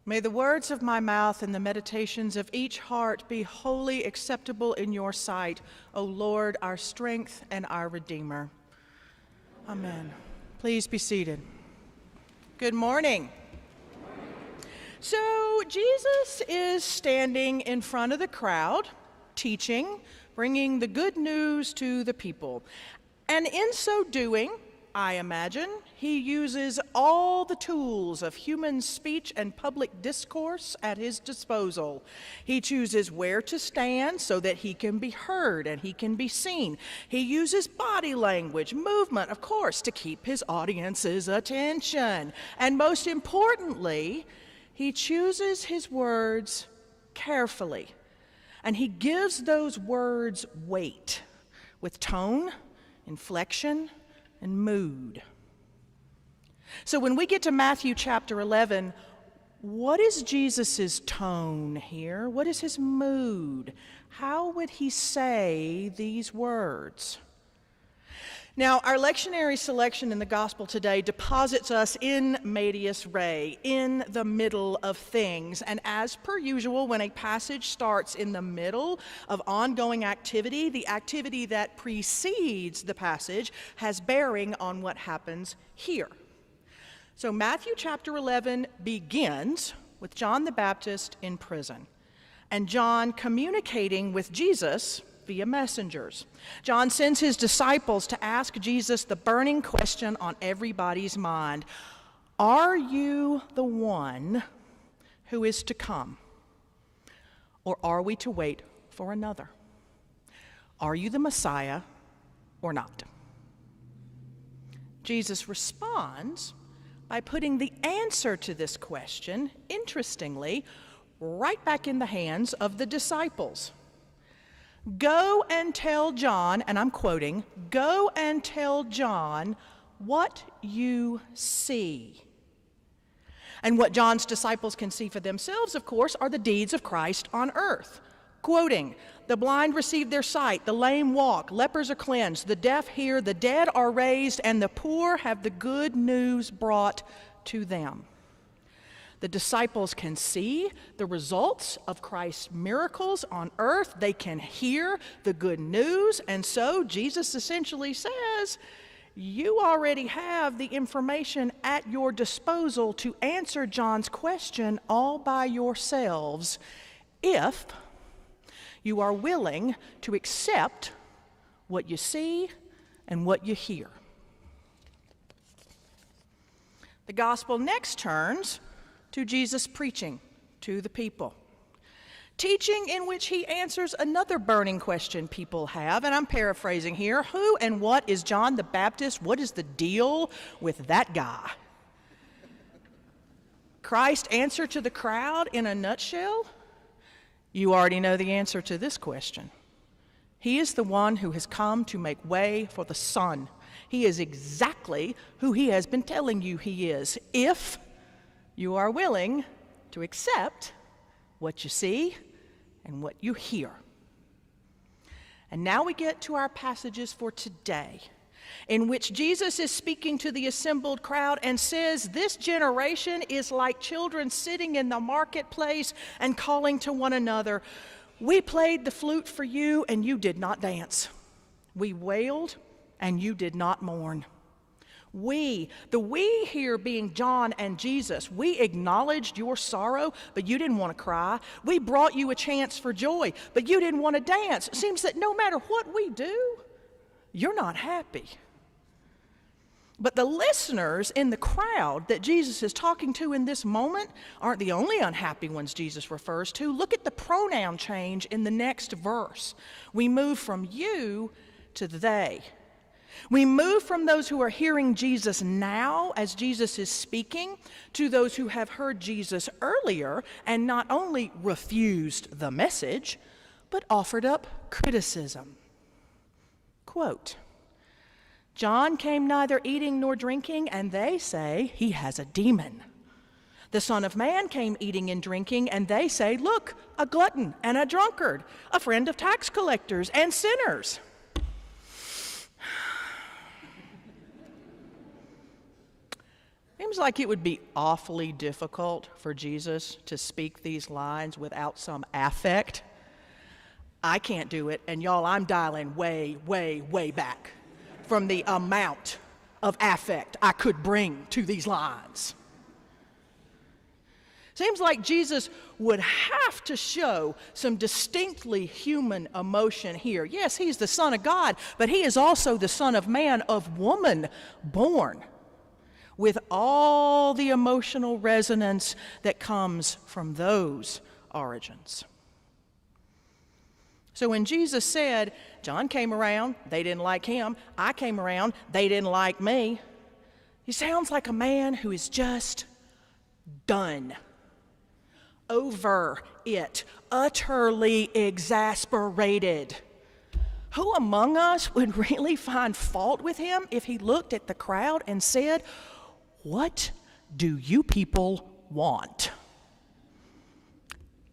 May the words of my mouth and the meditations of each heart be wholly acceptable in your sight, O Lord, our strength and our Redeemer. Amen. Please be seated. Good morning. So Jesus is standing in front of the crowd, teaching, bringing the good news to the people. And in so doing, I imagine, he uses all the tools of human speech and public discourse at his disposal. He chooses where to stand so that he can be heard and he can be seen. He uses body language, movement, of course, to keep his audience's attention. And most importantly, he chooses his words carefully. And he gives those words weight with tone, inflection, and mood. So when we get to Matthew chapter 11, what is Jesus' tone here? What is his mood? How would he say these words? Now, our lectionary selection in the gospel today deposits us in medias res, in the middle of things. And as per usual, when a passage starts in the middle of ongoing activity, the activity that precedes the passage has bearing on what happens here. So Matthew chapter 11 begins with John the Baptist in prison, and John communicating with Jesus via messengers. John sends his disciples to ask Jesus the burning question on everybody's mind: are you the one who is to come? Or are we to wait for another? Are you the Messiah or not? Jesus responds by putting the answer to this question, interestingly, right back in the hands of the disciples. Go and tell John, and I'm quoting, go and tell John what you see. And what John's disciples can see for themselves, of course, are the deeds of Christ on earth. Quoting, the blind receive their sight, the lame walk, lepers are cleansed, the deaf hear, the dead are raised, and the poor have the good news brought to them. The disciples can see the results of Christ's miracles on earth. They can hear the good news. And so Jesus essentially says, you already have the information at your disposal to answer John's question all by yourselves if you are willing to accept what you see and what you hear. The gospel next turns to Jesus preaching to the people. Teaching in which he answers another burning question people have, and I'm paraphrasing here. Who and what is John the Baptist? What is the deal with that guy? Christ's answer to the crowd in a nutshell? You already know the answer to this question. He is the one who has come to make way for the Son. He is exactly who he has been telling you he is, if you are willing to accept what you see and what you hear. And now we get to our passages for today, in which Jesus is speaking to the assembled crowd and says, this generation is like children sitting in the marketplace and calling to one another, we played the flute for you and you did not dance. We wailed and you did not mourn. We, the we here being John and Jesus, we acknowledged your sorrow, but you didn't want to cry. We brought you a chance for joy, but you didn't want to dance. It seems that no matter what we do, you're not happy. But the listeners in the crowd that Jesus is talking to in this moment aren't the only unhappy ones Jesus refers to. Look at the pronoun change in the next verse. We move from you to they. We move from those who are hearing Jesus now as Jesus is speaking to those who have heard Jesus earlier and not only refused the message, but offered up criticism. Quote, John came neither eating nor drinking, and they say he has a demon. The Son of Man came eating and drinking, and they say, look, a glutton and a drunkard, a friend of tax collectors and sinners. Seems like it would be awfully difficult for Jesus to speak these lines without some affect. I can't do it, and y'all, I'm dialing way, way, way back from the amount of affect I could bring to these lines. Seems like Jesus would have to show some distinctly human emotion here. Yes, he's the Son of God, but he is also the Son of Man, of woman born, with all the emotional resonance that comes from those origins. So when Jesus said, John came around, they didn't like him. I came around, they didn't like me. He sounds like a man who is just done, over it, utterly exasperated. Who among us would really find fault with him if he looked at the crowd and said, "What do you people want?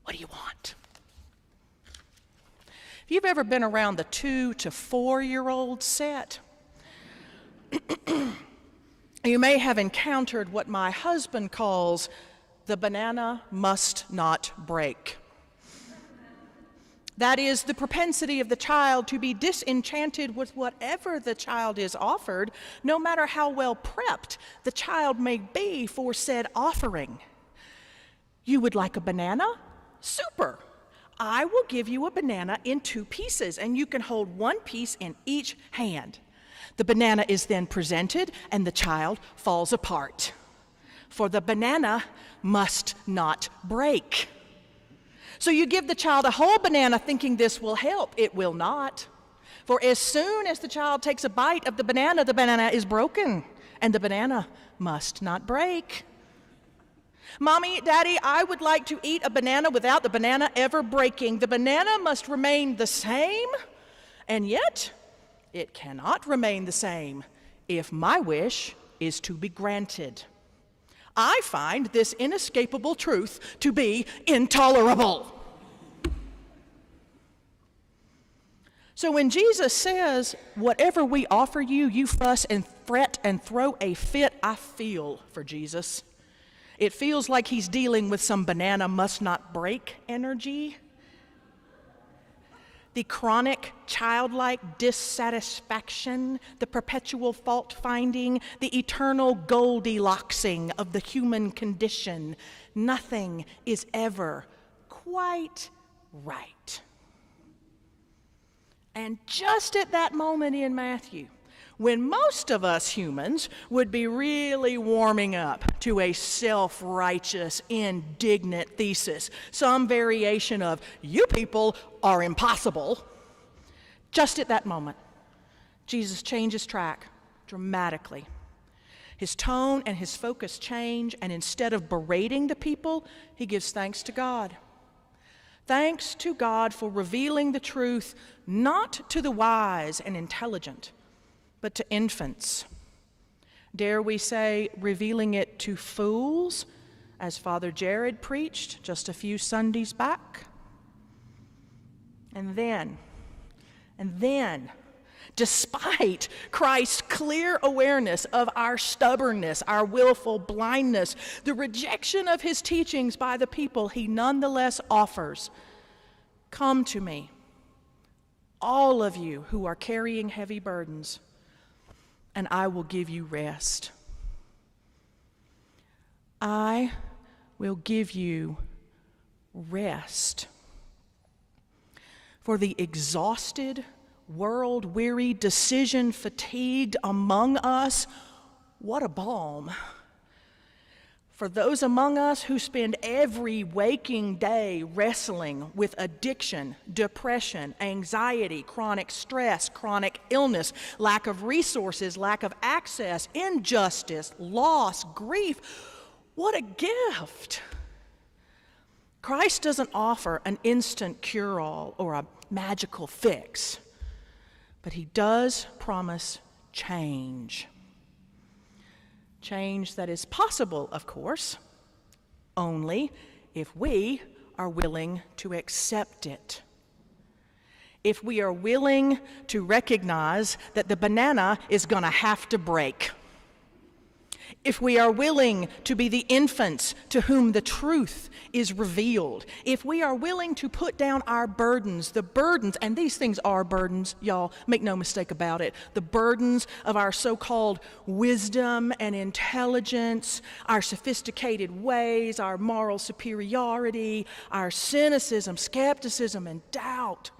What do you want?" If you've ever been around the 2 to 4-year-old set, you may have encountered what my husband calls the banana must not break. That is the propensity of the child to be disenchanted with whatever the child is offered, no matter how well prepped the child may be for said offering. You would like a banana? Super. I will give you a banana in 2 pieces, and you can hold 1 piece in each hand. The banana is then presented, and the child falls apart. For the banana must not break. So you give the child a whole banana thinking this will help. It will not. For as soon as the child takes a bite of the banana is broken, and the banana must not break. Mommy, Daddy, I would like to eat a banana without the banana ever breaking. The banana must remain the same, and yet it cannot remain the same if my wish is to be granted. I find this inescapable truth to be intolerable. So when Jesus says, whatever we offer you, you fuss and fret and throw a fit, I feel for Jesus. It feels like he's dealing with some banana must not break energy. The chronic, childlike dissatisfaction, the perpetual fault-finding, the eternal Goldilocksing of the human condition. Nothing is ever quite right. And just at that moment in Matthew, when most of us humans would be really warming up to a self-righteous, indignant thesis, some variation of, you people are impossible, just at that moment, Jesus changes track dramatically. His tone and his focus change, and instead of berating the people, he gives thanks to God. Thanks to God for revealing the truth not to the wise and intelligent, but to infants. Dare we say, revealing it to fools, as Father Jared preached just a few Sundays back? And then, despite Christ's clear awareness of our stubbornness, our willful blindness, the rejection of his teachings by the people, he nonetheless offers, "Come to me, all of you who are carrying heavy burdens, and I will give you rest." I will give you rest. For the exhausted, world-weary, decision-fatigued among us, what a balm. For those among us who spend every waking day wrestling with addiction, depression, anxiety, chronic stress, chronic illness, lack of resources, lack of access, injustice, loss, grief, what a gift. Christ doesn't offer an instant cure-all or a magical fix, but he does promise change. Change that is possible, of course, only if we are willing to accept it. If we are willing to recognize that the banana is going to have to break. if we are willing to be the infants to whom the truth is revealed, if we are willing to put down our burdens, the burdens, and these things are burdens, y'all, make no mistake about it, the burdens of our so-called wisdom and intelligence, our sophisticated ways, our moral superiority, our cynicism, skepticism, and doubt.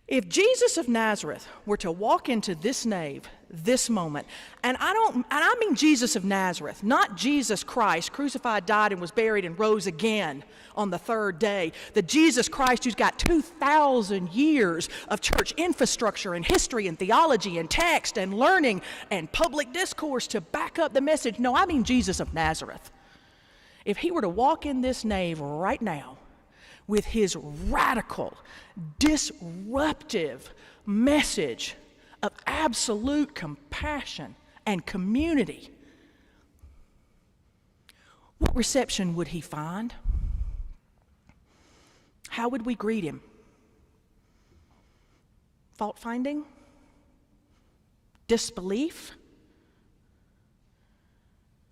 If Jesus of Nazareth were to walk into this nave, this moment, and I mean Jesus of Nazareth, not Jesus Christ, crucified, died, and was buried and rose again on the third day, the Jesus Christ who's got 2,000 years of church infrastructure and history and theology and text and learning and public discourse to back up the message. No, I mean Jesus of Nazareth. If he were to walk in this nave right now, with his radical, disruptive message of absolute compassion and community, what reception would he find? How would we greet him? Fault-finding? Disbelief?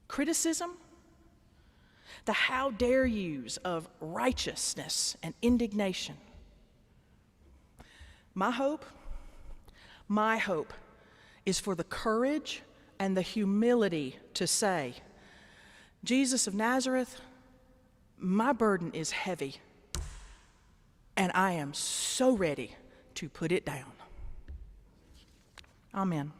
Criticism? The how dare yous of righteousness and indignation. My hope is for the courage and the humility to say, Jesus of Nazareth, my burden is heavy, and I am so ready to put it down. Amen.